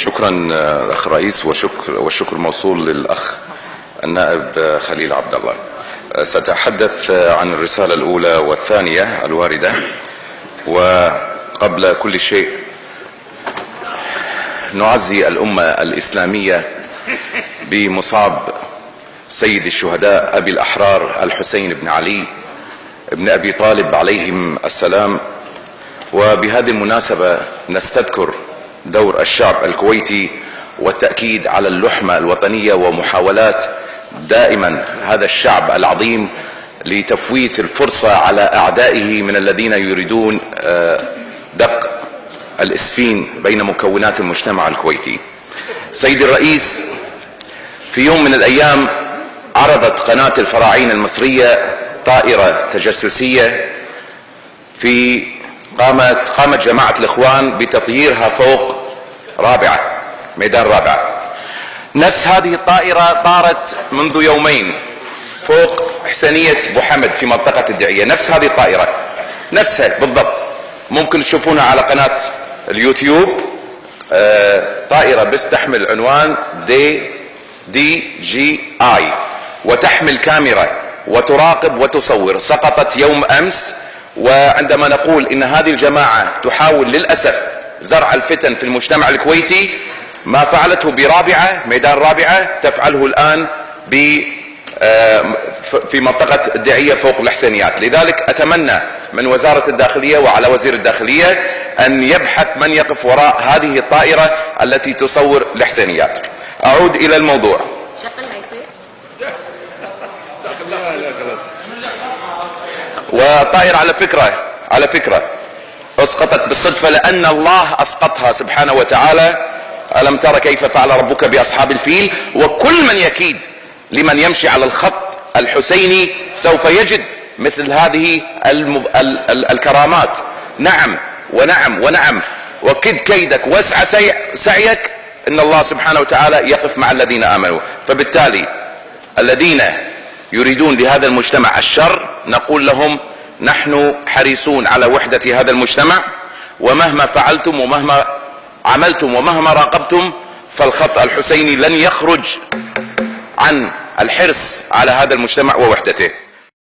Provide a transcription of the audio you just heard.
شكرا أخ رئيس، والشكر موصول للأخ النائب خليل عبد الله. سأتحدث عن الرسالة الأولى والثانية الواردة. وقبل كل شيء نعزي الأمة الإسلامية بمصاب سيد الشهداء أبي الأحرار الحسين بن علي بن أبي طالب عليهم السلام. وبهذه المناسبة نستذكر دور الشعب الكويتي والتأكيد على اللحمة الوطنية ومحاولات دائما هذا الشعب العظيم لتفويت الفرصة على أعدائه من الذين يريدون دق الإسفين بين مكونات المجتمع الكويتي. سيدي الرئيس، في يوم من الأيام عرضت قناة الفراعين المصرية طائرة تجسسية قامت جماعة الإخوان بتطييرها فوق ميدان رابعة. نفس هذه الطائرة طارت منذ يومين فوق حسينية بو حمد في منطقة الدعية. نفس هذه الطائرة نفسها بالضبط، ممكن تشوفونها على قناة اليوتيوب. طائرة بس تحمل عنوان DJI وتحمل كاميرا وتراقب وتصور. سقطت يوم أمس. وعندما نقول إن هذه الجماعة تحاول للأسف زرع الفتن في المجتمع الكويتي، ما فعلته ميدان رابعة تفعله الآن في منطقة الدعية فوق الحسينيات. لذلك أتمنى من وزارة الداخلية وعلى وزير الداخلية أن يبحث من يقف وراء هذه الطائرة التي تصور الحسينيات. أعود إلى الموضوع. والطائرة على فكرة اسقطت بالصدفة لأن الله اسقطها سبحانه وتعالى. ألم ترى كيف فعل ربك بأصحاب الفيل؟ وكل من يكيد لمن يمشي على الخط الحسيني سوف يجد مثل هذه الكرامات. نعم ونعم ونعم، وكد كيدك واسعى سعيك، إن الله سبحانه وتعالى يقف مع الذين آمنوا. فبالتالي الذين يريدون لهذا المجتمع الشر نقول لهم نحن حريصون على وحدة هذا المجتمع، ومهما فعلتم ومهما عملتم ومهما راقبتم فالخط الحسيني لن يخرج عن الحرص على هذا المجتمع ووحدته.